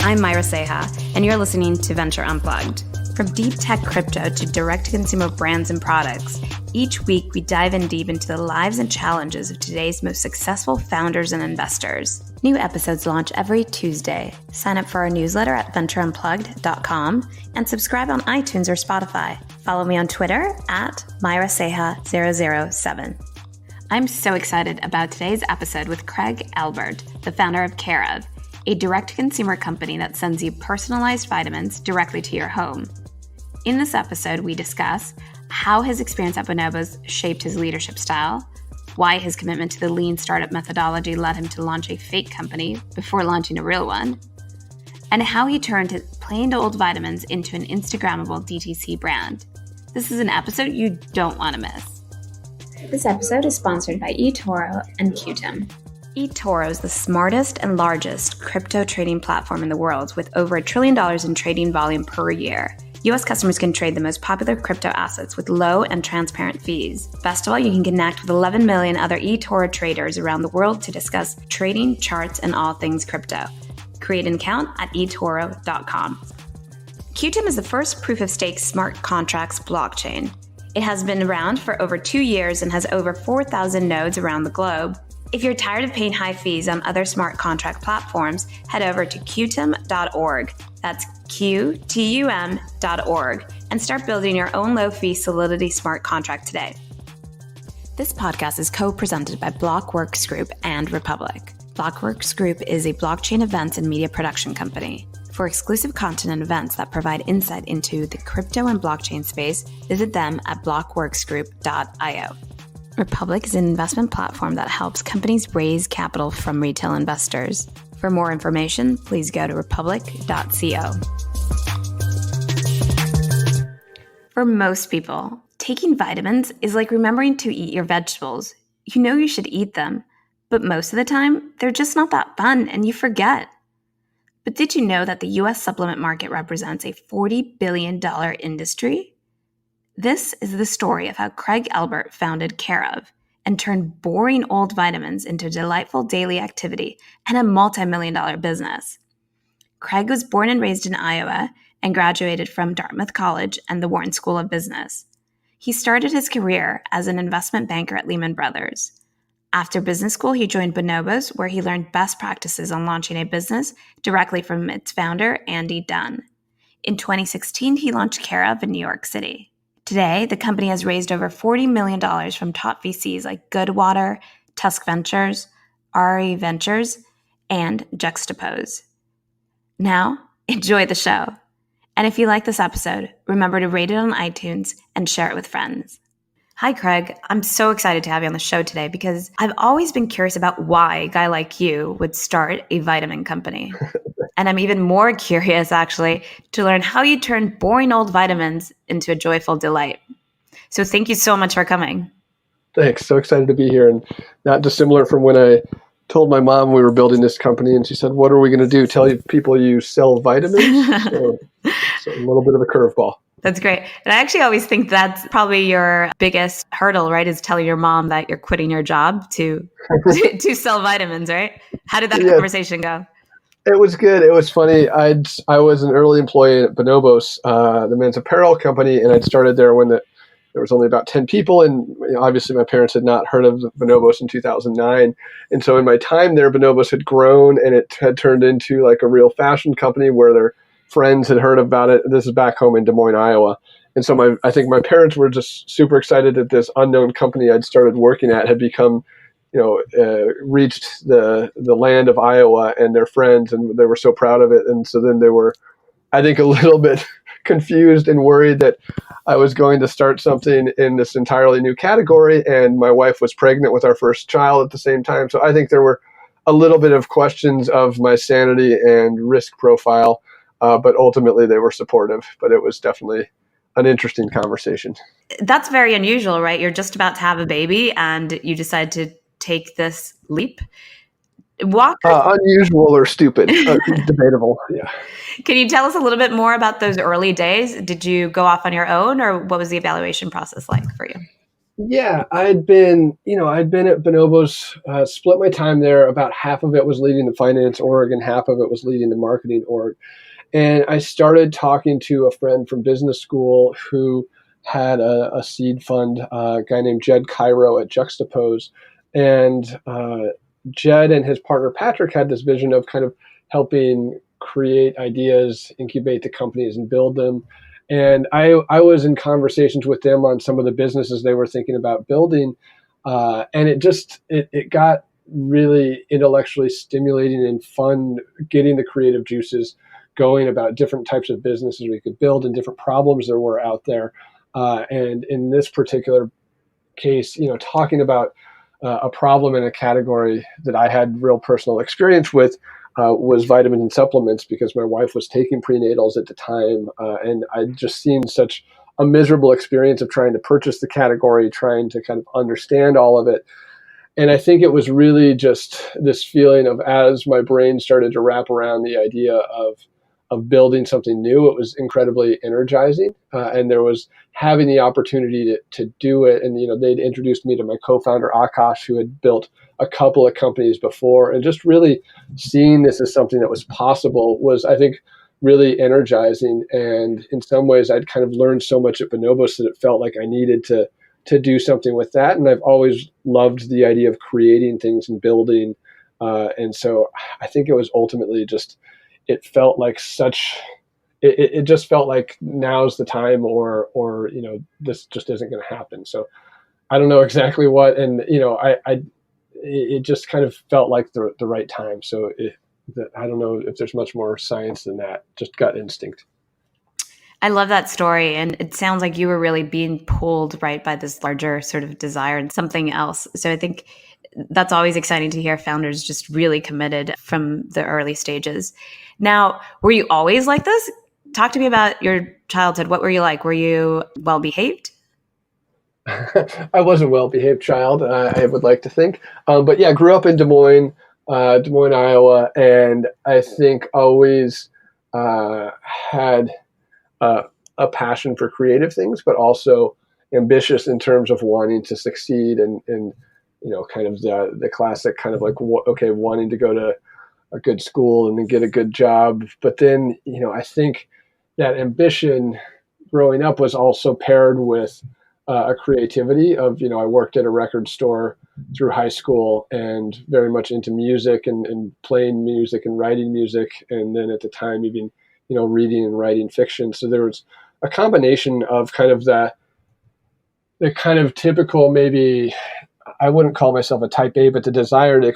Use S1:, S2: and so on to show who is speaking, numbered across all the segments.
S1: I'm Myra Seha, and you're listening to Venture Unplugged. From deep tech crypto to direct-to-consumer brands and products, each week we dive in deep into the lives and challenges of today's most successful founders and investors. New episodes launch every Tuesday. Sign up for our newsletter at ventureunplugged.com and subscribe on iTunes or Spotify. Follow me on Twitter at MyraSeha007. I'm so excited about today's episode with Craig Elbert, the founder of Care of, a direct-to-consumer company that sends you personalized vitamins directly to your home. In this episode, we discuss how his experience at Bonobos shaped his leadership style, why his commitment to the lean startup methodology led him to launch a fake company before launching a real one, and how he turned his plain old vitamins into an Instagrammable DTC brand. This is an episode you don't want to miss. This episode is sponsored by eToro and Qtum. eToro is the smartest and largest crypto trading platform in the world with over $1 trillion in trading volume per year. U.S. customers can trade the most popular crypto assets with low and transparent fees. Best of all, you can connect with 11 million other eToro traders around the world to discuss trading, charts, and all things crypto. Create an account at eToro.com. Qtum is the first proof-of-stake smart contracts blockchain. It has been around for over 2 years and has over 4,000 nodes around the globe. If you're tired of paying high fees on other smart contract platforms, head over to Qtum.org. That's Qtum.org and start building your own low-fee Solidity smart contract today. This podcast is co-presented by Blockworks Group and Republic. Blockworks Group is a blockchain events and media production company. For exclusive content and events that provide insight into the crypto and blockchain space, visit them at blockworksgroup.io. Republic is an investment platform that helps companies raise capital from retail investors. For more information, please go to republic.co. For most people, taking vitamins is like remembering to eat your vegetables. You know you should eat them, but most of the time, they're just not that fun and you forget. But did you know that the U.S. supplement market represents a $40 billion industry? This is the story of how Craig Elbert founded Care of and turned boring old vitamins into a delightful daily activity and a multi-million-dollar business. Craig was born and raised in Iowa and graduated from Dartmouth College and the Wharton School of Business. He started his career as an investment banker at Lehman Brothers. After business school, he joined Bonobos, where he learned best practices on launching a business directly from its founder, Andy Dunn. In 2016, he launched Care of in New York City. Today, the company has raised over $40 million from top VCs like Goodwater, Tusk Ventures, RRE Ventures, and Juxtaposed. Now, enjoy the show. And if you like this episode, remember to rate it on iTunes and share it with friends. Hi, Craig. I'm so excited to have you on the show today because I've always been curious about why a guy like you would start a vitamin company. And I'm even more curious, actually, to learn how you turned boring old vitamins into a joyful delight. So thank you so much for coming.
S2: Thanks. So excited to be here. And not dissimilar from when I told my mom we were building this company and she said, what are we going to do? Tell people you sell vitamins? so a little bit of a curveball.
S1: That's great. And I actually always think that's probably your biggest hurdle, right? Is telling your mom that you're quitting your job to sell vitamins, right? How did that conversation go?
S2: It was good. It was funny. I was an early employee at Bonobos, the men's apparel company, and I'd started there when there was only about 10 people. And obviously my parents had not heard of Bonobos in 2009. And so in my time there, Bonobos had grown and it had turned into like a real fashion company where their friends had heard about it. This is back home in Des Moines, Iowa. And so I think my parents were just super excited that this unknown company I'd started working at had become, reached the land of Iowa and their friends, and they were so proud of it. And so then they were, I think, a little bit confused and worried that I was going to start something in this entirely new category. And my wife was pregnant with our first child at the same time. So I think there were a little bit of questions of my sanity and risk profile. But ultimately they were supportive, but it was definitely an interesting conversation.
S1: That's very unusual, right? You're just about to have a baby and you decide to take this leap.
S2: Unusual or stupid, debatable. Yeah.
S1: Can you tell us a little bit more about those early days? Did you go off on your own or what was the evaluation process like for you?
S2: Yeah, I'd been at Bonobos, split my time there. About half of it was leading the finance org and half of it was leading the marketing org. And I started talking to a friend from business school who had a seed fund, a guy named Jed Cairo at Juxtaposed. And Jed and his partner Patrick had this vision of kind of helping create ideas, incubate the companies, and build them. And I was in conversations with them on some of the businesses they were thinking about building. And it got really intellectually stimulating and fun getting the creative juices going about different types of businesses we could build and different problems there were out there. And in this particular case, talking about a problem in a category that I had real personal experience with was vitamins and supplements because my wife was taking prenatals at the time. And I'd just seen such a miserable experience of trying to purchase the category, trying to kind of understand all of it. And I think it was really just this feeling of as my brain started to wrap around the idea of building something new, it was incredibly energizing. And there was having the opportunity to do it. And, they'd introduced me to my co-founder, Akash, who had built a couple of companies before. And just really seeing this as something that was possible was, I think, really energizing. And in some ways, I'd kind of learned so much at Bonobos that it felt like I needed to do something with that. And I've always loved the idea of creating things and building. And so I think it was ultimately just, it felt like it just felt like now's the time or this just isn't going to happen. So I don't know exactly what, and it just kind of felt like the right time. So I don't know if there's much more science than that, just gut instinct.
S1: I love that story. And it sounds like you were really being pulled right by this larger sort of desire and something else. So I think that's always exciting to hear founders just really committed from the early stages. Now, were you always like this? Talk to me about your childhood. What were you like? Were you well behaved?
S2: I was a well-behaved child, I would like to think. But yeah, grew up in Des Moines, Iowa, and I think always had a passion for creative things, but also ambitious in terms of wanting to succeed and kind of the classic kind of like, okay, wanting to go to a good school and then get a good job. But then, I think that ambition growing up was also paired with a creativity of, I worked at a record store through high school and very much into music and playing music and writing music. And then at the time, even, reading and writing fiction. So there was a combination of kind of the kind of typical, maybe I wouldn't call myself a type A, but the desire to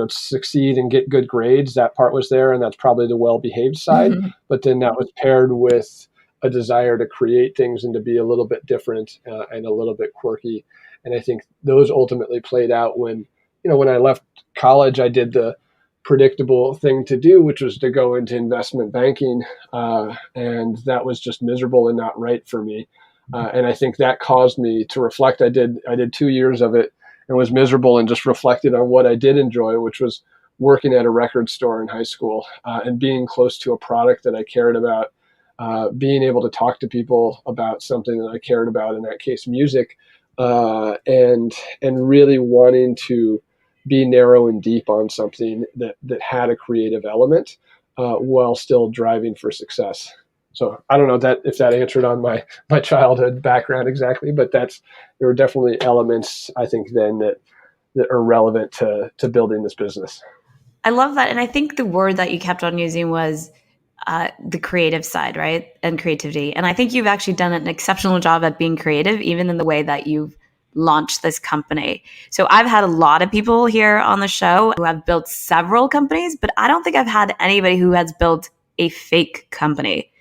S2: succeed and get good grades, that part was there. And that's probably the well-behaved side. Mm-hmm. But then that was paired with a desire to create things and to be a little bit different and a little bit quirky. And I think those ultimately played out when I left college, I did the predictable thing to do, which was to go into investment banking. And that was just miserable and not right for me. And I think that caused me to reflect. I did 2 years of it and was miserable and just reflected on what I did enjoy, which was working at a record store in high school and being close to a product that I cared about, being able to talk to people about something that I cared about, in that case, music, and really wanting to be narrow and deep on something that had a creative element while still driving for success. So I don't know if that answered on my childhood background exactly, but there were definitely elements, I think, then that are relevant to building this business.
S1: I love that. And I think the word that you kept on using was the creative side, right? And creativity. And I think you've actually done an exceptional job at being creative, even in the way that you've launched this company. So I've had a lot of people here on the show who have built several companies, but I don't think I've had anybody who has built a fake company.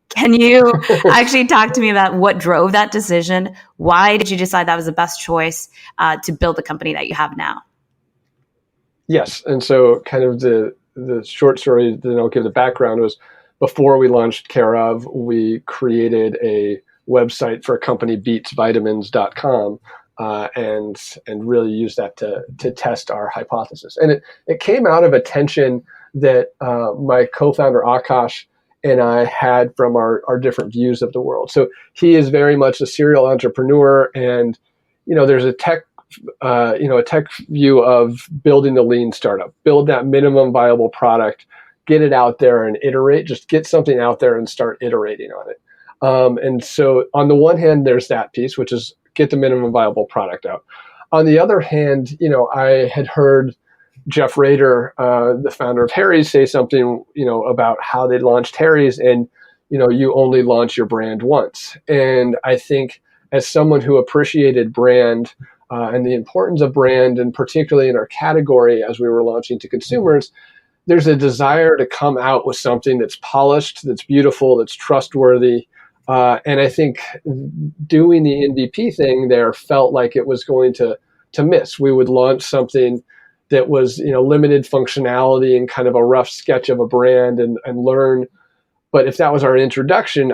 S1: Can you actually talk to me about what drove that decision? Why did you decide that was the best choice to build the company that you have now?
S2: Yes. And so kind of the short story, then I'll give the background, was before we launched Care of, we created a website for a company, beatsvitamins.com, and really used that to test our hypothesis. And it came out of a tension that my co-founder Akash and I had from our different views of the world. So he is very much a serial entrepreneur, and there's a tech, a tech view of building the lean startup, build that minimum viable product, get it out there and iterate, just get something out there and start iterating on it. And so on the one hand, there's that piece, which is get the minimum viable product out. On the other hand, I had heard Jeff Rader, the founder of Harry's, say something, about how they launched Harry's, and, you only launch your brand once. And I think as someone who appreciated brand and the importance of brand, and particularly in our category as we were launching to consumers, there's a desire to come out with something that's polished, that's beautiful, that's trustworthy. And I think doing the MVP thing there felt like it was going to miss. We would launch something that was, limited functionality and kind of a rough sketch of a brand and learn. But if that was our introduction,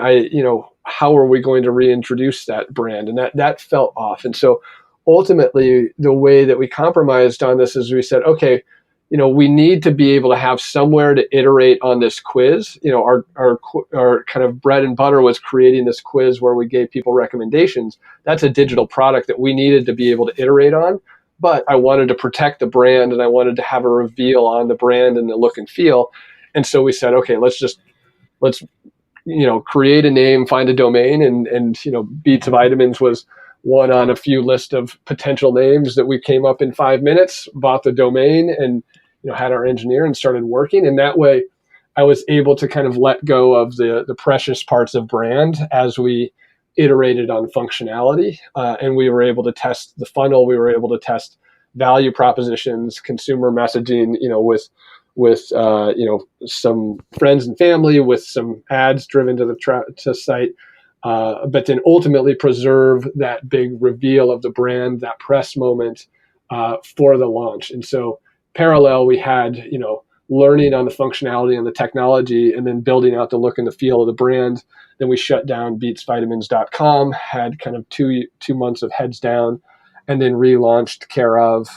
S2: how are we going to reintroduce that brand? And that felt off. And so ultimately, the way that we compromised on this is we said, okay, we need to be able to have somewhere to iterate on this quiz. Our kind of bread and butter was creating this quiz where we gave people recommendations. That's a digital product that we needed to be able to iterate on. But I wanted to protect the brand, and I wanted to have a reveal on the brand and the look and feel. And so we said, okay, let's create a name, find a domain, and Beats Vitamins was one on a few list of potential names that we came up in 5 minutes, bought the domain, and had our engineer and started working. And that way I was able to kind of let go of the precious parts of brand as we iterated on functionality. And we were able to test the funnel. We were able to test value propositions, consumer messaging, with some friends and family, with some ads driven to the site. But then ultimately preserve that big reveal of the brand, that press moment for the launch. And so parallel, we had, learning on the functionality and the technology, and then building out the look and the feel of the brand. Then we shut down beatsvitamins.com, had kind of two months of heads down, and then relaunched Care of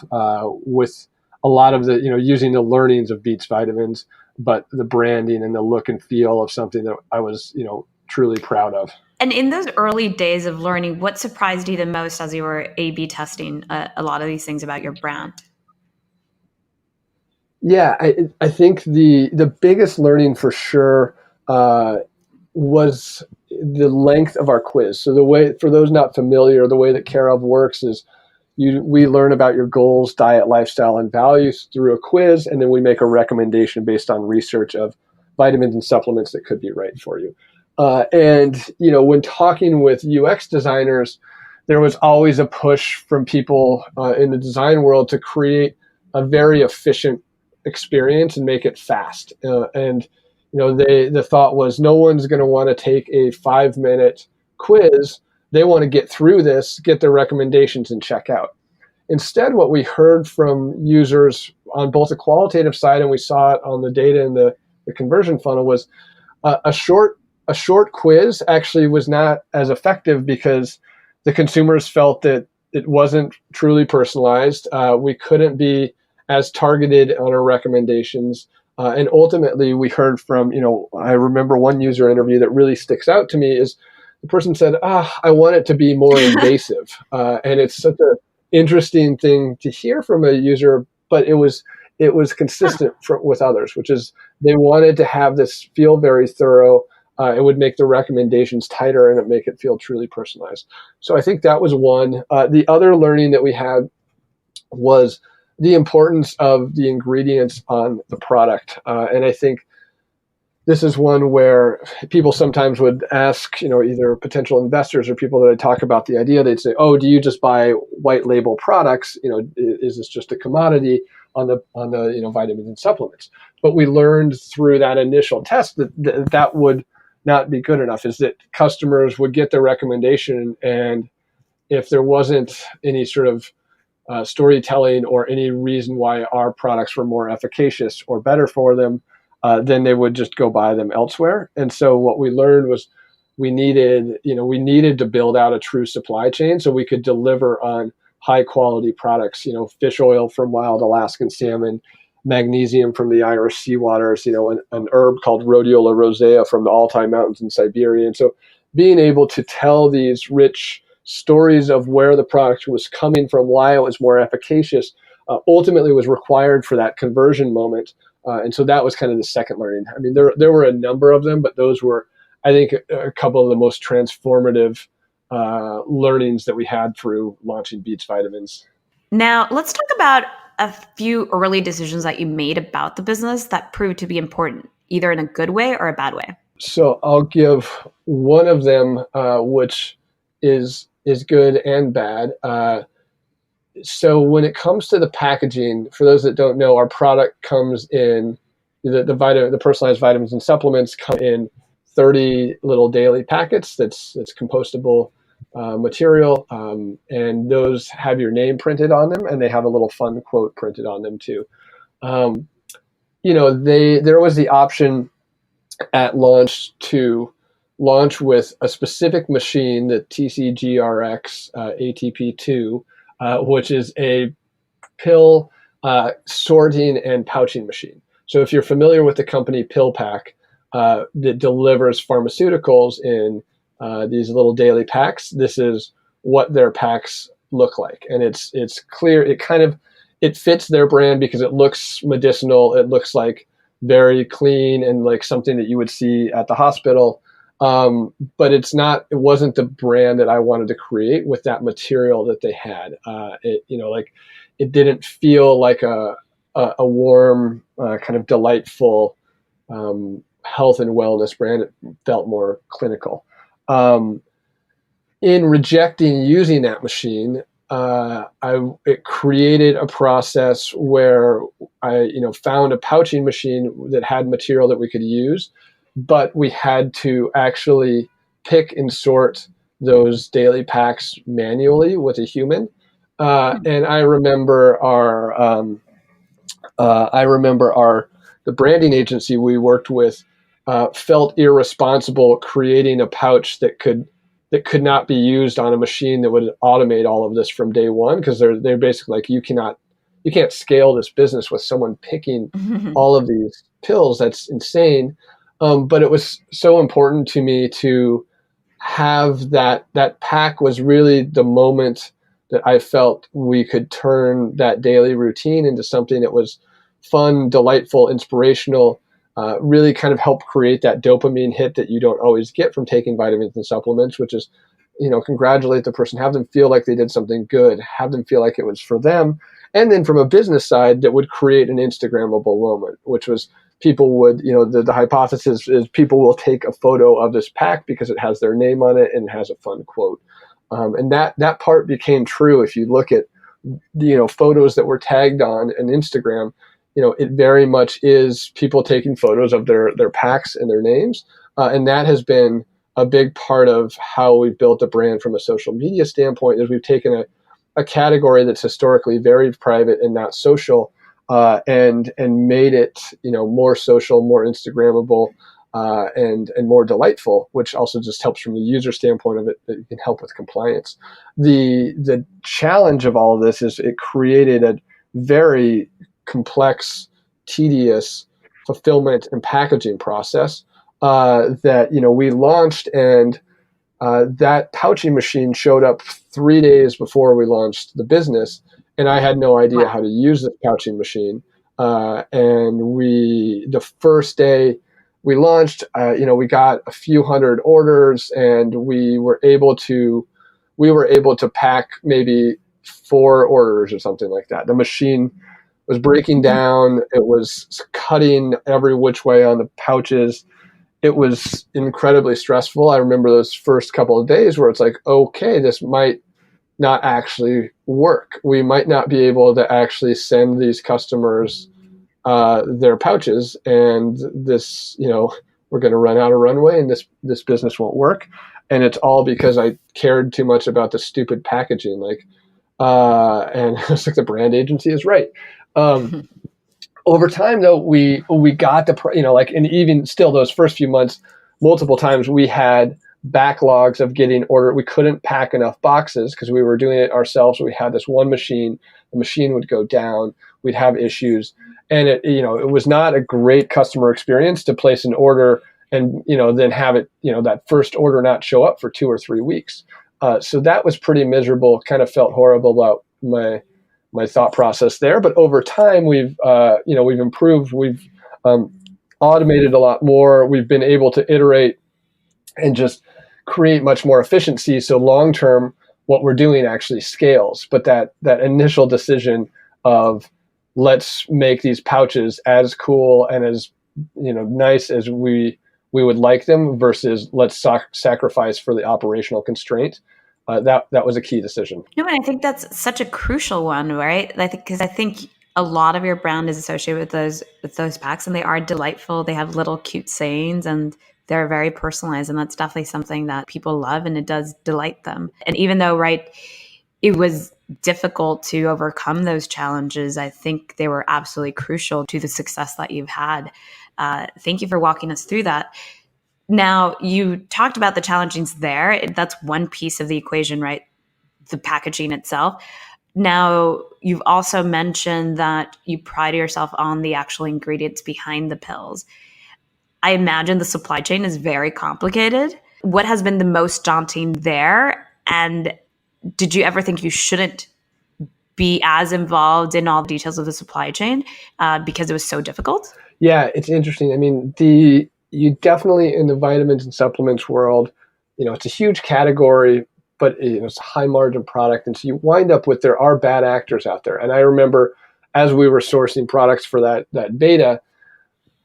S2: with a lot of the, using the learnings of Beats Vitamins, but the branding and the look and feel of something that I was, truly proud of.
S1: And in those early days of learning, what surprised you the most as you were A/B testing a lot of these things about your brand?
S2: Yeah, I think the biggest learning for sure was the length of our quiz. So the way, for those not familiar, the way that Care of works is we learn about your goals, diet, lifestyle, and values through a quiz, and then we make a recommendation based on research of vitamins and supplements that could be right for you. And when talking with UX designers, there was always a push from people in the design world to create a very efficient experience and make it fast. And the thought was no one's going to want to take a 5-minute quiz. They want to get through this, get their recommendations, and check out. Instead, what we heard from users on both the qualitative side, and we saw it on the data and the conversion funnel, was a short quiz actually was not as effective because the consumers felt that it wasn't truly personalized. We couldn't be as targeted on our recommendations. And ultimately, we heard from, I remember one user interview that really sticks out to me is the person said, I want it to be more invasive. And it's such an interesting thing to hear from a user, but it was consistent with others, which is they wanted to have this feel very thorough. It would make the recommendations tighter and it make it feel truly personalized. So I think that was one. The other learning that we had was the importance of the ingredients on the product. And I think this is one where people sometimes would ask, either potential investors or people that I talk about the idea, they'd say, oh, do you just buy white label products? Is this just a commodity on the vitamins and supplements? But we learned through that initial test that would not be good enough, is that customers would get their recommendation, and if there wasn't any sort of storytelling or any reason why our products were more efficacious or better for them, then they would just go buy them elsewhere. And so what we learned was we needed to build out a true supply chain so we could deliver on high quality products, fish oil from wild Alaskan salmon, magnesium from the Irish seawaters, an herb called Rhodiola rosea from the Altai Mountains in Siberia. And so being able to tell these rich stories of where the product was coming from, why it was more efficacious, ultimately was required for that conversion moment. And so that was kind of the second learning. I mean, there were a number of them, but those were, I think, a couple of the most transformative learnings that we had through launching Beats Vitamins.
S1: Now, let's talk about a few early decisions that you made about the business that proved to be important, either in a good way or a bad way.
S2: So I'll give one of them, which is good and bad. So when it comes to the packaging, for those that don't know, our product comes in the personalized vitamins and supplements come in 30 little daily packets. That's compostable material, and those have your name printed on them, and they have a little fun quote printed on them too. There was the option at launch to launch with a specific machine, the TCGRX ATP2, which is a pill sorting and pouching machine. So if you're familiar with the company PillPack, that delivers pharmaceuticals in these little daily packs, this is what their packs look like. And it's clear, it fits their brand because it looks medicinal. It looks like very clean and like something that you would see at the hospital. But it wasn't the brand that I wanted to create with that material that they had. It didn't feel like a warm, kind of delightful, health and wellness brand. It felt more clinical. In rejecting using that machine, it created a process where I, found a pouching machine that had material that we could use, but we had to actually pick and sort those daily packs manually with a human. And I remember the branding agency we worked with felt irresponsible creating a pouch that could not be used on a machine that would automate all of this from day one, because they're basically like, you can't scale this business with someone picking all of these pills. That's insane. But it was so important to me to have that pack was really the moment that I felt we could turn that daily routine into something that was fun, delightful, inspirational, really kind of help create that dopamine hit that you don't always get from taking vitamins and supplements, which is, congratulate the person, have them feel like they did something good, have them feel like it was for them. And then from a business side, that would create an Instagrammable moment, which was people would, the hypothesis is people will take a photo of this pack because it has their name on it and has a fun quote. And that part became true. If you look at, photos that were tagged on an Instagram, it very much is people taking photos of their packs and their names. And that has been a big part of how we've built a brand from a social media standpoint, is we've taken a category that's historically very private and not social, and made it, more social, more Instagrammable, and more delightful, which also just helps from the user standpoint of it, that it can help with compliance. The challenge of all of this is it created a very complex, tedious fulfillment and packaging process that we launched, and that pouching machine showed up 3 days before we launched the business, and I had no idea how to use the pouching machine. And the first day we launched, we got a few hundred orders, and we were able to pack maybe 4 orders or something like that. The machine was breaking down. It was cutting every which way on the pouches. It was incredibly stressful. I remember those first couple of days where it's like, okay, this might not actually work. We might not be able to actually send these customers their pouches, and this, we're going to run out of runway, and this business won't work. And it's all because I cared too much about the stupid packaging. And it's like, the brand agency is right. Over time, though, we got and even still, those first few months, multiple times we had backlogs of getting order. We couldn't pack enough boxes because we were doing it ourselves. We had this one machine. The machine would go down. We'd have issues, and it was not a great customer experience to place an order and then have it, that first order not show up for 2 or 3 weeks. So that was pretty miserable. Kind of felt horrible about my thought process there. But over time, we've improved. We've automated a lot more. We've been able to iterate and just create much more efficiency. So long term, what we're doing actually scales. But that initial decision of let's make these pouches as cool and as nice as we would like them versus let's sacrifice for the operational constraint. That was a key decision.
S1: No, and I think that's such a crucial one, right? Because I think a lot of your brand is associated with those packs, and they are delightful. They have little cute sayings, and they're very personalized, and that's definitely something that people love, and it does delight them. And even though, right, it was difficult to overcome those challenges, I think they were absolutely crucial to the success that you've had. Thank you for walking us through that. Now, you talked about the challenges there. That's one piece of the equation, right? The packaging itself. Now, you've also mentioned that you pride yourself on the actual ingredients behind the pills. I imagine the supply chain is very complicated. What has been the most daunting there? And did you ever think you shouldn't be as involved in all the details of the supply chain because it was so difficult?
S2: Yeah, it's interesting. I mean, you definitely in the vitamins and supplements world, it's a huge category, but it's a high margin product. And so you wind up with, there are bad actors out there. And I remember as we were sourcing products for that beta,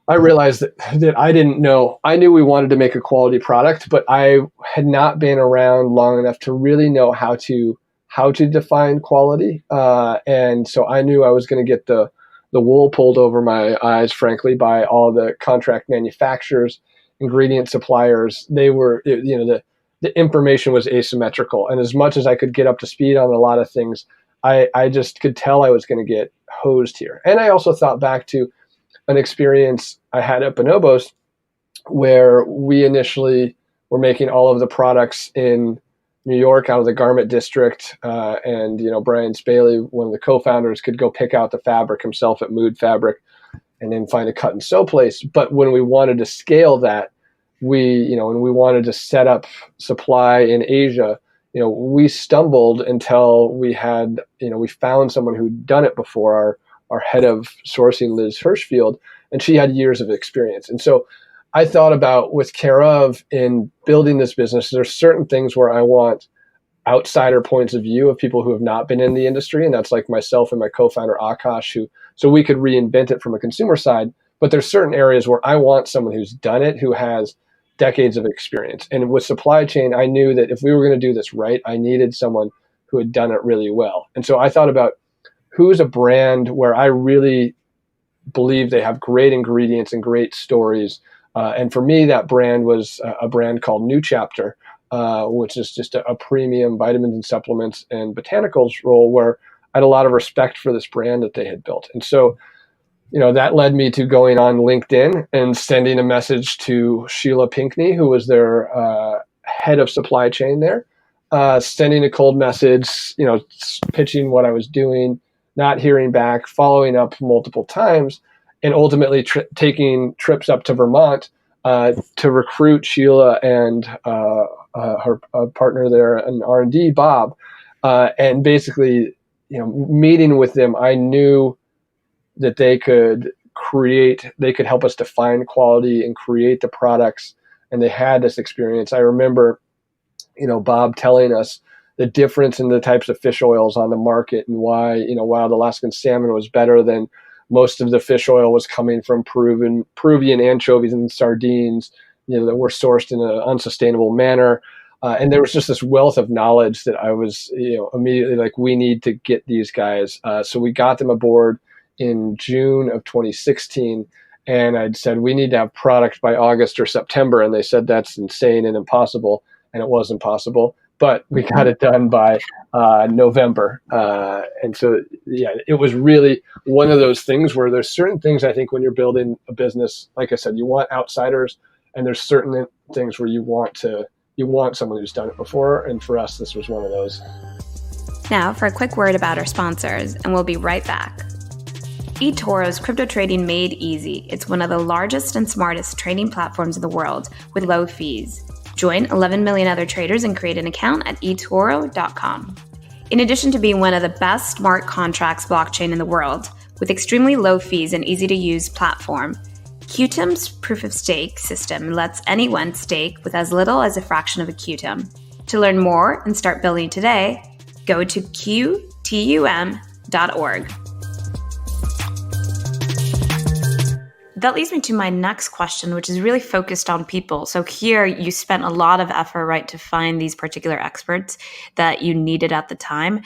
S2: I realized that I didn't know. I knew we wanted to make a quality product, but I had not been around long enough to really know how to define quality. And so I knew I was going to get the wool pulled over my eyes, frankly, by all the contract manufacturers, ingredient suppliers. They were, the information was asymmetrical. And as much as I could get up to speed on a lot of things, I just could tell I was going to get hosed here. And I also thought back to an experience I had at Bonobos where we initially were making all of the products in New York out of the garment district. And Brian Spaley, one of the co-founders, could go pick out the fabric himself at Mood Fabric and then find a cut and sew place. But when we wanted to scale that, and we wanted to set up supply in Asia, we stumbled until we had, we found someone who'd done it before, our head of sourcing, Liz Hirschfield, and she had years of experience. And so I thought about with Care of in building this business, there's certain things where I want outsider points of view of people who have not been in the industry. And that's like myself and my co-founder, Akash, so we could reinvent it from a consumer side. But there's certain areas where I want someone who's done it, who has decades of experience. And with supply chain, I knew that if we were going to do this right, I needed someone who had done it really well. And so I thought about who's a brand where I really believe they have great ingredients and great stories. And for me, that brand was a brand called New Chapter, which is just a premium vitamins and supplements and botanicals role where I had a lot of respect for this brand that they had built. And so, that led me to going on LinkedIn and sending a message to Sheila Pinkney, who was their head of supply chain there, sending a cold message, pitching what I was doing, not hearing back, following up multiple times, and ultimately taking trips up to Vermont to recruit Sheila and her partner there, an R&D, Bob, and basically, meeting with them. I knew that they could help us define quality and create the products, and they had this experience. I remember, Bob telling us the difference in the types of fish oils on the market and why, wild Alaskan salmon was better than most of the fish oil was coming from Peruvian anchovies and sardines, that were sourced in an unsustainable manner. And there was just this wealth of knowledge that I was, immediately like, we need to get these guys. So we got them aboard in June of 2016. And I'd said, we need to have product by August or September. And they said, that's insane and impossible. And it was impossible. But we got it done by November. And so, it was really one of those things where there's certain things, I think, when you're building a business, like I said, you want outsiders, and there's certain things where you want someone who's done it before. And for us, this was one of those.
S1: Now for a quick word about our sponsors, and we'll be right back. eToro's crypto trading made easy. It's one of the largest and smartest trading platforms in the world with low fees. Join 11 million other traders and create an account at eToro.com. In addition to being one of the best smart contracts blockchain in the world, with extremely low fees and easy-to-use platform, Qtum's proof-of-stake system lets anyone stake with as little as a fraction of a Qtum. To learn more and start building today, go to qtum.org. That leads me to my next question, which is really focused on people. So here you spent a lot of effort, right, to find these particular experts that you needed at the time.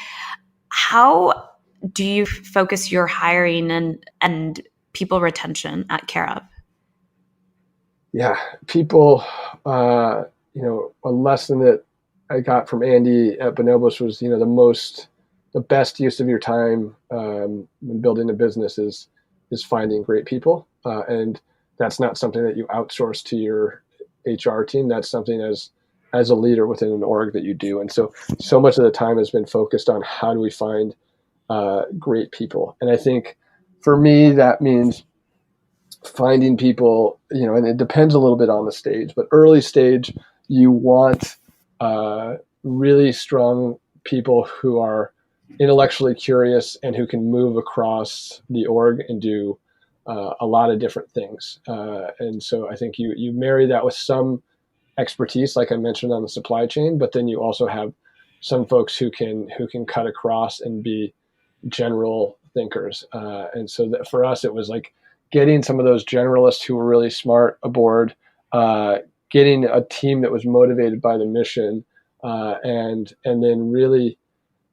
S1: How do you focus your hiring and people retention at CareUp?
S2: Yeah, people, a lesson that I got from Andy at Bonobos was, the best use of your time when building a business is finding great people. And that's not something that you outsource to your HR team. That's something as a leader within an org that you do. And so much of the time has been focused on how do we find great people. And I think for me, that means finding people, and it depends a little bit on the stage, but early stage, you want really strong people who are intellectually curious and who can move across the org and do a lot of different things. And so I think you marry that with some expertise, like I mentioned on the supply chain, but then you also have some folks who can cut across and be general thinkers. And so that for us, it was like getting some of those generalists who were really smart aboard, getting a team that was motivated by the mission, and then really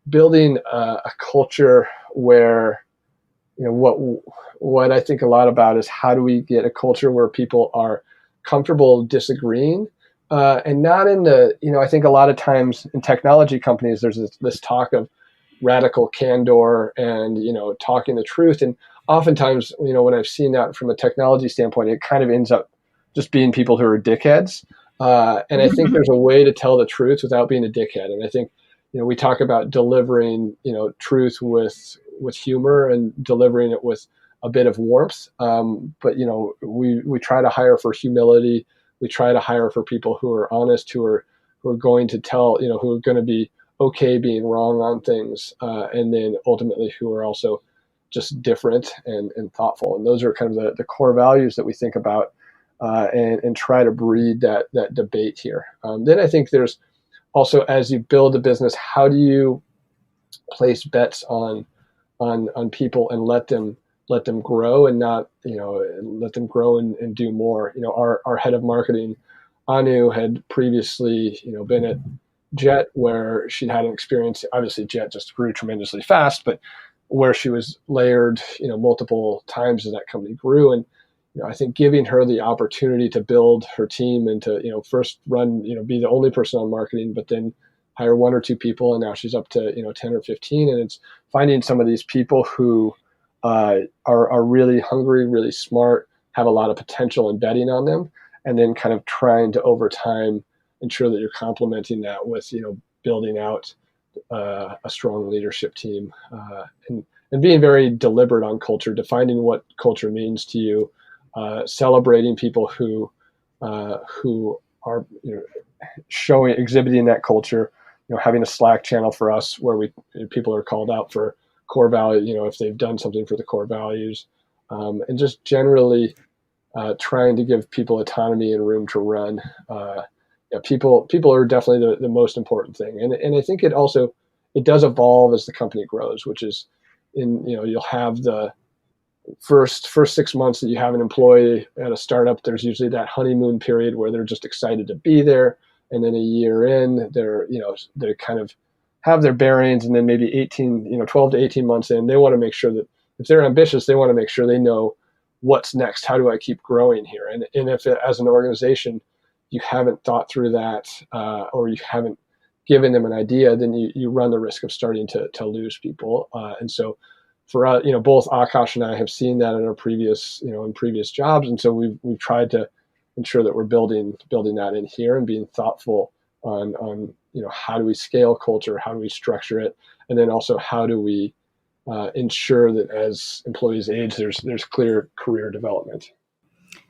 S2: building a culture where, what I think a lot about is how do we get a culture where people are comfortable disagreeing, and not in the, I think a lot of times in technology companies, there's this talk of radical candor and, talking the truth. And oftentimes, when I've seen that from a technology standpoint, it kind of ends up just being people who are dickheads. And I think there's a way to tell the truth without being a dickhead. And I think, we talk about delivering, truth with humor and delivering it with a bit of warmth. But, we try to hire for humility. We try to hire for people who are honest, who are going to tell, who are going to be okay being wrong on things. And then ultimately who are also just different and thoughtful. And those are kind of the core values that we think about, and try to breed that debate here. Then I think there's also, as you build a business, how do you place bets on people and let them grow and not, let them grow and do more. Our head of marketing, Anu, had previously, been at Jet, where she'd had an experience. Obviously, Jet just grew tremendously fast, but where she was layered, multiple times as that company grew. And I think giving her the opportunity to build her team and to, first run, be the only person on marketing, but then hire one or two people, and now she's up to 10 or 15. And it's finding some of these people who are really hungry, really smart, have a lot of potential, and betting on them, and then kind of trying to over time ensure that you're complementing that with building out a strong leadership team, and being very deliberate on culture, defining what culture means to you, celebrating people who are exhibiting that culture. Having a Slack channel for us where people are called out for core value, if they've done something for the core values, and just generally trying to give people autonomy and room to run. People are definitely the most important thing, and I think it does evolve as the company grows, which is you'll have the first 6 months that you have an employee at a startup. There's usually that honeymoon period where they're just excited to be there, and then a year in, they kind of have their bearings, and then maybe 12 to 18 months in, they want to make sure that if they're ambitious, they want to make sure they know what's next. How do I keep growing here? And if as an organization you haven't thought through that, or you haven't given them an idea, then you run the risk of starting to lose people. And so for us, both Akash and I have seen that in our previous jobs. And so we've tried to ensure that we're building that in here and being thoughtful on how do we scale culture, how do we structure it, and then also how do we ensure that as employees age, there's clear career development.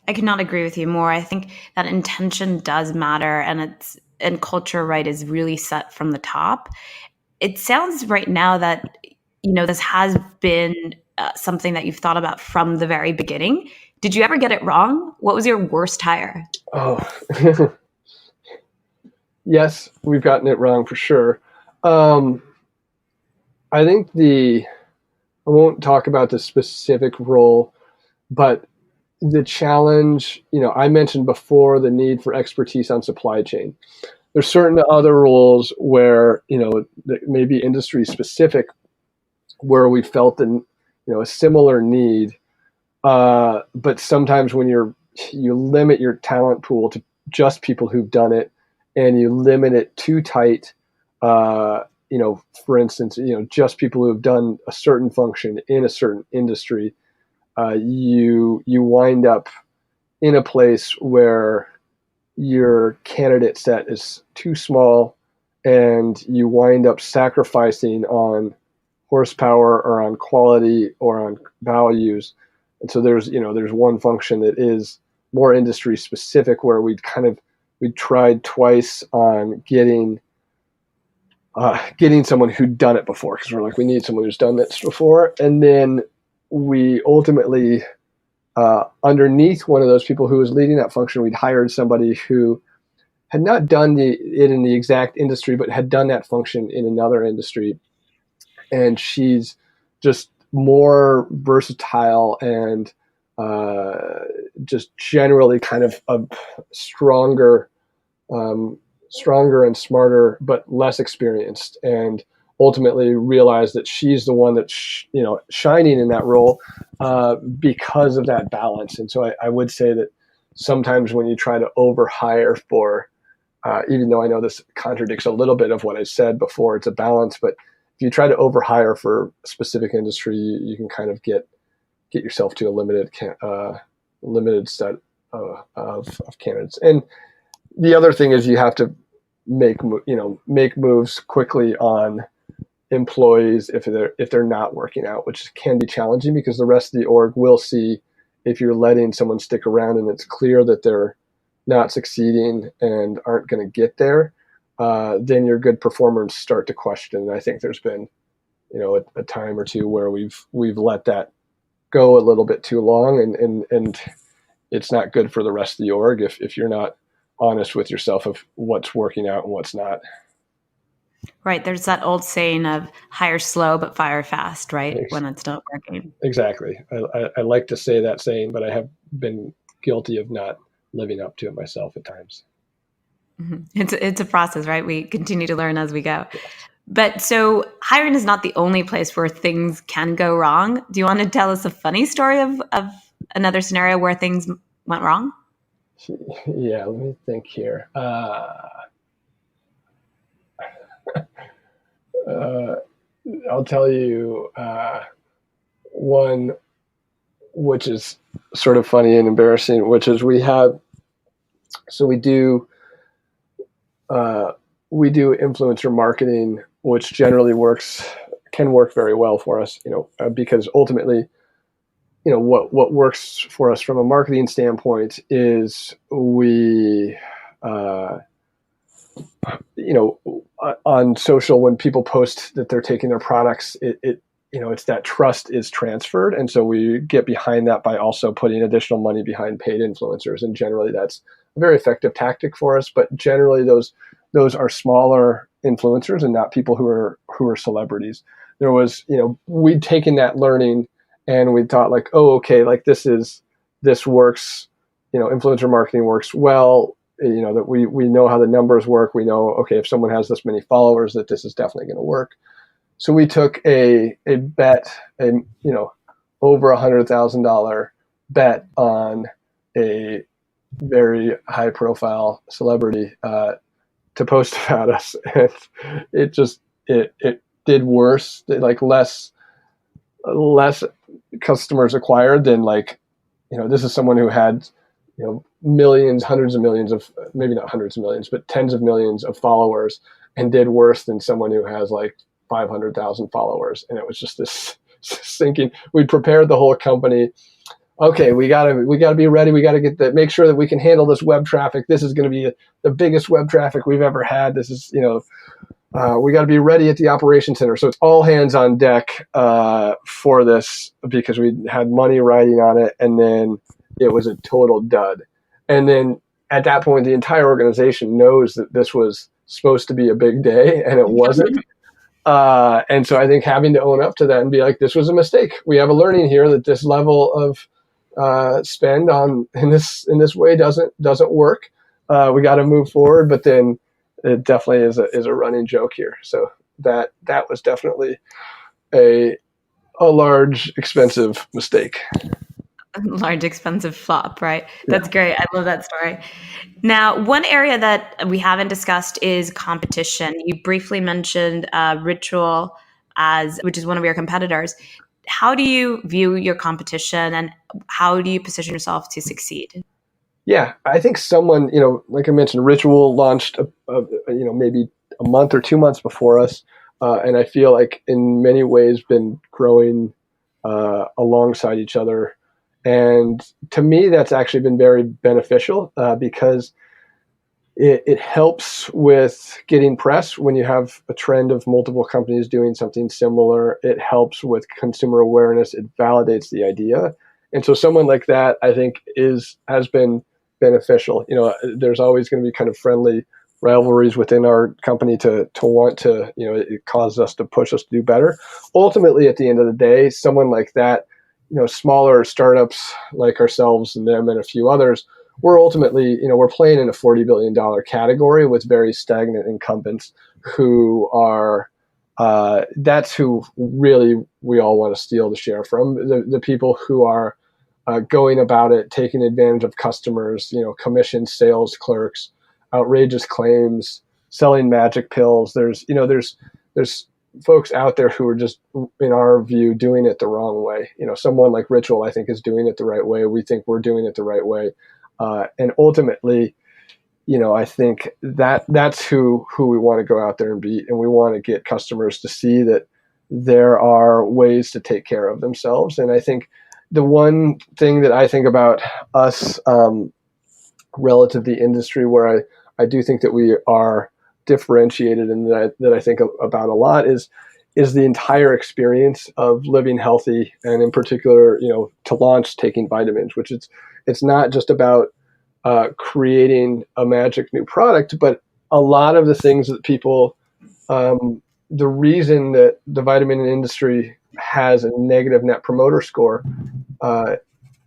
S1: I could not agree with you more. I think that intention does matter, and culture, right, is really set from the top. It sounds right now that this has been something that you've thought about from the very beginning. Did you ever get it wrong? What was your worst hire?
S2: Oh, yes, we've gotten it wrong for sure. Um, I think I won't talk about the specific role, but the challenge, I mentioned before the need for expertise on supply chain. There's certain other roles where, that may be industry specific, where we felt a similar need. But sometimes when you limit your talent pool to just people who've done it, and you limit it too tight, for instance, just people who have done a certain function in a certain industry, you wind up in a place where your candidate set is too small, and you wind up sacrificing on horsepower or on quality or on values. And so there's one function that is more industry specific, where we tried twice on getting someone who'd done it before, because we're like, we need someone who's done this before. And then we ultimately, underneath one of those people who was leading that function, we'd hired somebody who had not done it in the exact industry, but had done that function in another industry. And she's just more versatile and just generally kind of a stronger and smarter, but less experienced, and ultimately realized that she's the one that's shining in that role because of that balance. And so I would say that sometimes when you try to overhire for, even though I know this contradicts a little bit of what I said before, it's a balance, but if you try to overhire for a specific industry, you can kind of get yourself to a limited set of candidates. And the other thing is you have to make moves quickly on employees if they're not working out, which can be challenging, because the rest of the org will see if you're letting someone stick around and it's clear that they're not succeeding and aren't going to get there. Then your good performers start to question. And I think there's been, a time or two where we've let that go a little bit too long, and it's not good for the rest of the org if you're not honest with yourself of what's working out and what's not.
S1: Right. There's that old saying of hire slow but fire fast, right? When it's not working.
S2: Exactly. I like to say that saying, but I have been guilty of not living up to it myself at times.
S1: Mm-hmm. It's a process, right? We continue to learn as we go. Yes. But so hiring is not the only place where things can go wrong. Do you want to tell us a funny story of another scenario where things went wrong?
S2: Yeah, let me think here. I'll tell you one which is sort of funny and embarrassing, which is we do influencer marketing, which generally can work very well for us, because ultimately, what works for us from a marketing standpoint is we, on social, when people post that they're taking their products, it's that trust is transferred. And so we get behind that by also putting additional money behind paid influencers. And generally that's a very effective tactic for us, but generally those are smaller influencers and not people who are celebrities. There was, we'd taken that learning and we thought like, oh, okay, like this works, influencer marketing works well, that we know how the numbers work. We know, okay, if someone has this many followers, that this is definitely going to work. So we took a bet, over $100,000 bet on a very high profile celebrity to post about us. And it did worse, like less customers acquired than this is someone who had, millions, hundreds of millions of, maybe not hundreds of millions, but tens of millions of followers, and did worse than someone who has 500,000 followers. And it was just this sinking. We prepared the whole company okay, we gotta be ready. We gotta make sure that we can handle this web traffic. This is going to be the biggest web traffic we've ever had. This is, we got to be ready at the operations center. So it's all hands on deck for this because we had money riding on it, and then it was a total dud. And then at that point, the entire organization knows that this was supposed to be a big day, and it wasn't. And so I think having to own up to that and be like, this was a mistake. We have a learning here that this level of spend on in this way doesn't work. We got to move forward, but then it definitely is a running joke here. So that was definitely a large expensive mistake.
S1: Large expensive flop, right? That's great. I love that story. Now, one area that we haven't discussed is competition. You briefly mentioned Ritual which is one of your competitors. How do you view your competition, and how do you position yourself to succeed?
S2: Yeah, I think someone, like I mentioned, Ritual launched, maybe a month or 2 months before us, and I feel like in many ways been growing alongside each other. And to me, that's actually been very beneficial because it helps with getting press when you have a trend of multiple companies doing something similar. It helps with consumer awareness. It validates the idea. And so someone like that, I think, has been beneficial. There's always going to be kind of friendly rivalries within our company to want to, it causes us to push us to do better. Ultimately, at the end of the day, someone like that, smaller startups like ourselves and them and a few others, we're ultimately, we're playing in a $40 billion category with very stagnant incumbents who are, that's who really we all want to steal the share from. The people who are going about it, taking advantage of customers, commission sales clerks, outrageous claims, selling magic pills. There's folks out there who are just, in our view, doing it the wrong way. Someone like Ritual, I think, is doing it the right way. We think we're doing it the right way. And ultimately, I think that's who we want to go out there and beat. And we want to get customers to see that there are ways to take care of themselves. And I think the one thing that I think about us relative to the industry where I do think that we are differentiated and that I think about a lot is the entire experience of living healthy, and in particular, to launch Taking Vitamins, which it's not just about creating a magic new product, but a lot of the things that people, the reason that the vitamin industry has a negative net promoter score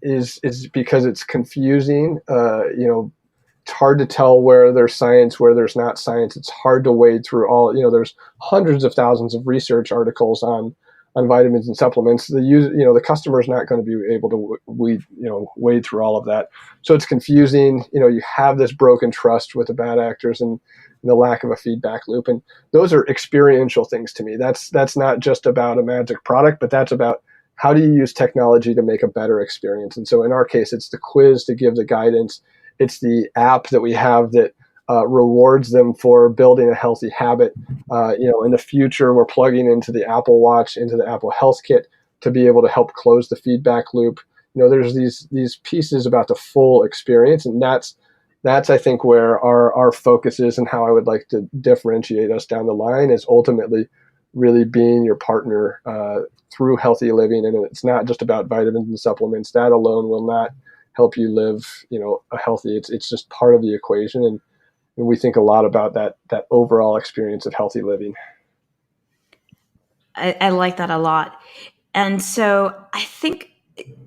S2: is because it's confusing. It's hard to tell where there's science, where there's not science. It's hard to wade through all. There's hundreds of thousands of research articles on vitamins and supplements. The customer is not going to be able to wade through all of that. So it's confusing. You have this broken trust with the bad actors and the lack of a feedback loop. And those are experiential things to me. That's not just about a magic product, but that's about how do you use technology to make a better experience. And so in our case, it's the quiz to give the guidance. It's the app that we have that rewards them for building a healthy habit. In the future, we're plugging into the Apple Watch, into the Apple Health Kit to be able to help close the feedback loop. There's these pieces about the full experience, and that's I think where our focus is, and how I would like to differentiate us down the line is ultimately really being your partner through healthy living. And it's not just about vitamins and supplements. That alone will not help you live, a healthy. It's just part of the equation, and we think a lot about that overall experience of healthy living.
S1: I like that a lot. And so I think,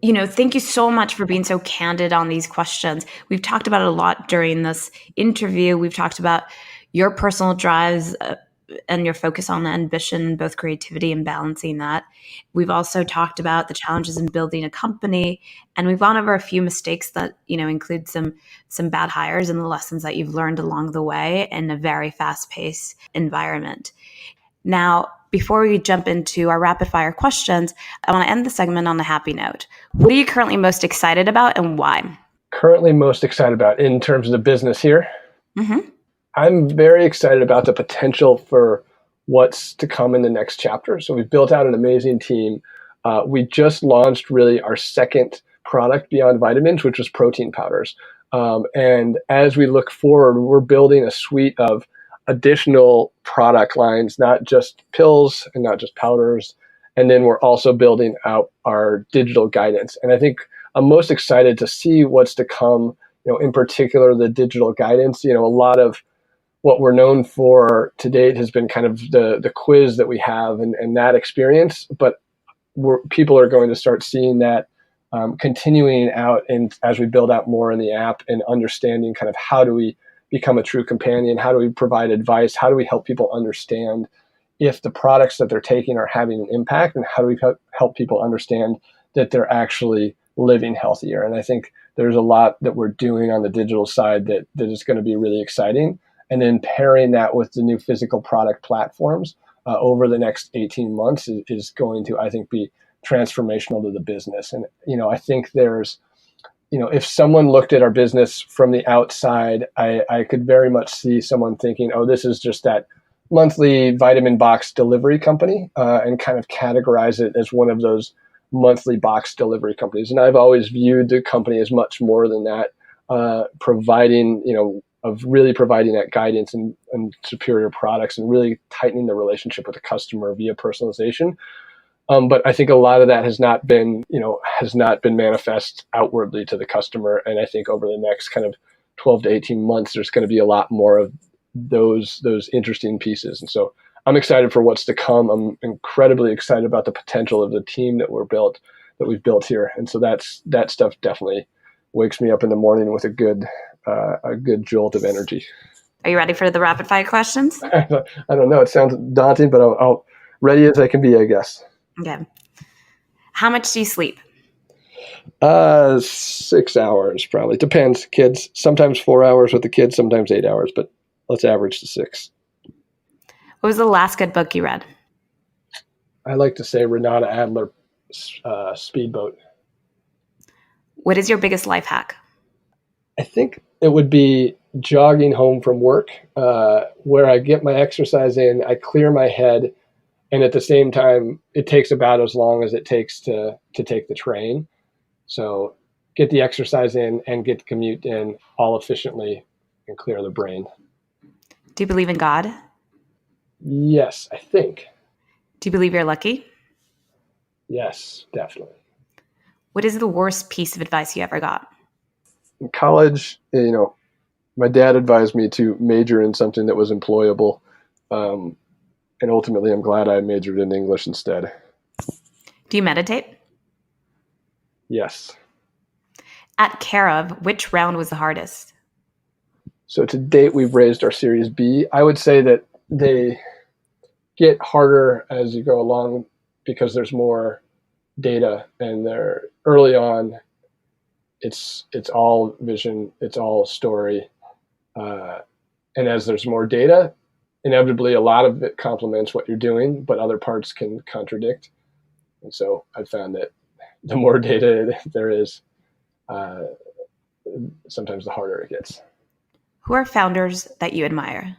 S1: thank you so much for being so candid on these questions. We've talked about it a lot during this interview. We've talked about your personal drives and your focus on the ambition, both creativity and balancing that. We've also talked about the challenges in building a company, and we've gone over a few mistakes that, include some bad hires and the lessons that you've learned along the way in a very fast-paced environment. Now, before we jump into our rapid fire questions, I want to end the segment on a happy note. What are you currently most excited about, and why?
S2: Currently most excited about in terms of the business here?
S1: Mm-hmm.
S2: I'm very excited about the potential for what's to come in the next chapter. So we've built out an amazing team. We just launched really our second product beyond vitamins, which was protein powders. And as we look forward, we're building a suite of additional product lines, not just pills and not just powders. And then we're also building out our digital guidance. And I think I'm most excited to see what's to come, in particular, the digital guidance. A lot of what we're known for to date has been kind of the quiz that we have and that experience. But people are going to start seeing that continuing out, and as we build out more in the app and understanding kind of how do we become a true companion, how do we provide advice, how do we help people understand if the products that they're taking are having an impact, and how do we help people understand that they're actually living healthier. And I think there's a lot that we're doing on the digital side that is going to be really exciting. And then pairing that with the new physical product platforms over the next 18 months is going to, I think, be transformational to the business. And, I think there's, if someone looked at our business from the outside, I could very much see someone thinking, oh, this is just that monthly vitamin box delivery company, and kind of categorize it as one of those monthly box delivery companies. And I've always viewed the company as much more than that, providing that guidance and superior products and really tightening the relationship with the customer via personalization. But I think a lot of that has not been manifest outwardly to the customer. And I think over the next kind of 12 to 18 months, there's going to be a lot more of those interesting pieces. And so I'm excited for what's to come. I'm incredibly excited about the potential of the team that we've built here. And so that stuff definitely wakes me up in the morning with a good jolt of energy.
S1: Are you ready for the rapid fire questions?
S2: I don't know. It sounds daunting, but I'll ready as I can be, I guess.
S1: Okay. How much do you sleep?
S2: 6 hours, probably. Depends. Kids, sometimes 4 hours with the kids, sometimes 8 hours, but let's average to 6.
S1: What was the last good book you read?
S2: I like to say Renata Adler, Speedboat.
S1: What is your biggest life hack?
S2: I think it would be jogging home from work, where I get my exercise in, I clear my head, and at the same time, it takes about as long as it takes to take the train. So get the exercise in and get the commute in all efficiently and clear the brain.
S1: Do you believe in God?
S2: Yes, I think.
S1: Do you believe you're lucky?
S2: Yes, definitely.
S1: What is the worst piece of advice you ever got?
S2: In college, my dad advised me to major in something that was employable. And ultimately, I'm glad I majored in English instead.
S1: Do you meditate?
S2: Yes.
S1: At Care of, which round was the hardest?
S2: So to date, we've raised our Series B. I would say that they get harder as you go along because there's more data, and they're early on. It's all vision, it's all story, and as there's more data, inevitably a lot of it complements what you're doing, but other parts can contradict. And so I found that the more data there is, sometimes the harder it gets.
S1: Who are founders that you admire?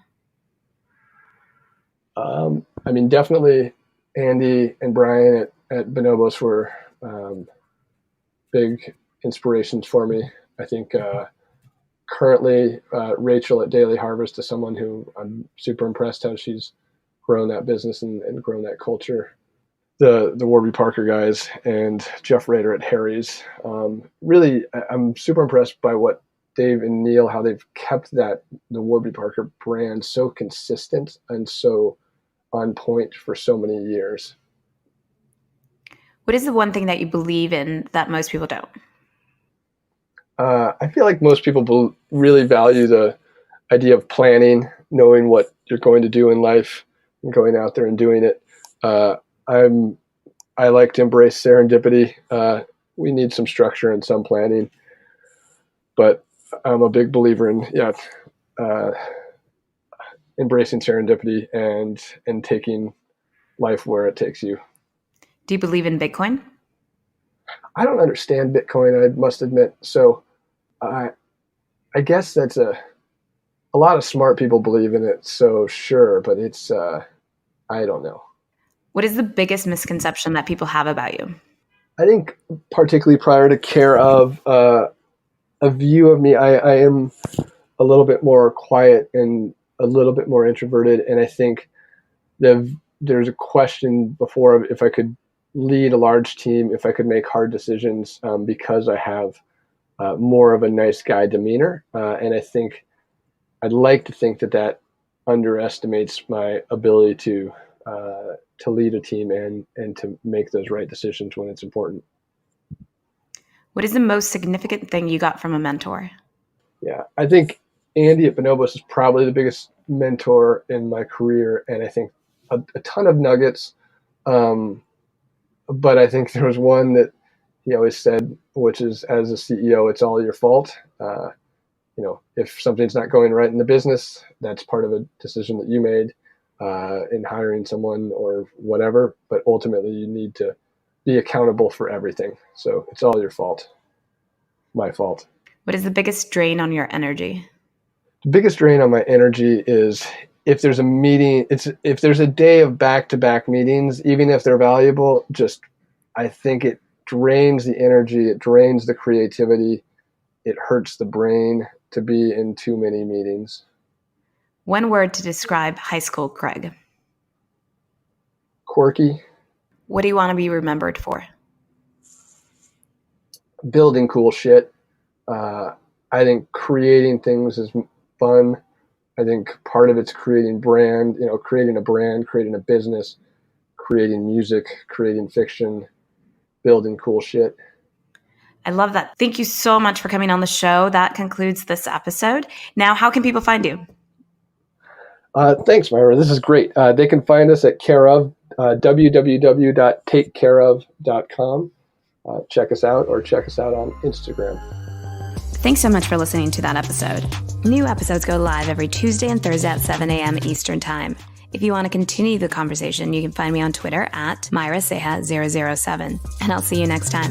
S2: Definitely Andy and Brian at Bonobos were big inspirations for me. I think currently Rachel at Daily Harvest is someone who I'm super impressed how she's grown that business and grown that culture. The Warby Parker guys and Jeff Rader at Harry's. Really, I'm super impressed by what Dave and Neil, how they've kept the Warby Parker brand so consistent and so on point for so many years.
S1: What is the one thing that you believe in that most people don't?
S2: I feel like most people really value the idea of planning, knowing what you're going to do in life and going out there and doing it. I like to embrace serendipity. We need some structure and some planning, but I'm a big believer in embracing serendipity and taking life where it takes you.
S1: Do you believe in Bitcoin?
S2: I don't understand Bitcoin, I must admit. So I guess that's a lot of smart people believe in it. So sure, but it's I don't know.
S1: What is the biggest misconception that people have about you?
S2: I think particularly prior to Care of, a view of me, I am a little bit more quiet and a little bit more introverted. And I think there's a question before of if I could lead a large team, if I could make hard decisions, because I have more of a nice guy demeanor. And I think I'd like to think that underestimates my ability to lead a team and to make those right decisions when it's important.
S1: What is the most significant thing you got from a mentor?
S2: Yeah, I think Andy at Bonobos is probably the biggest mentor in my career, and I think a ton of nuggets. But I think there was one that he always said, which is, as a CEO, it's all your fault. If something's not going right in the business, that's part of a decision that you made in hiring someone or whatever. But ultimately, you need to be accountable for everything. So it's all your fault. My fault.
S1: What is the biggest drain on your energy?
S2: The biggest drain on my energy is if there's a meeting, if there's a day of back-to-back meetings, even if they're valuable, I think it drains the energy, it drains the creativity, it hurts the brain to be in too many meetings.
S1: One word to describe high school Craig.
S2: Quirky.
S1: What do you want to be remembered for?
S2: Building cool shit. I think creating things is fun. I think part of it's creating a brand, creating a business, creating music, creating fiction, building cool shit.
S1: I love that. Thank you so much for coming on the show. That concludes this episode. Now, how can people find you?
S2: Thanks, Myra. This is great. They can find us at careof, www.takecareof.com. Check us out or check us out on Instagram.
S1: Thanks so much for listening to that episode. New episodes go live every Tuesday and Thursday at 7 a.m. Eastern Time. If you want to continue the conversation, you can find me on Twitter at MyraSeha007. And I'll see you next time.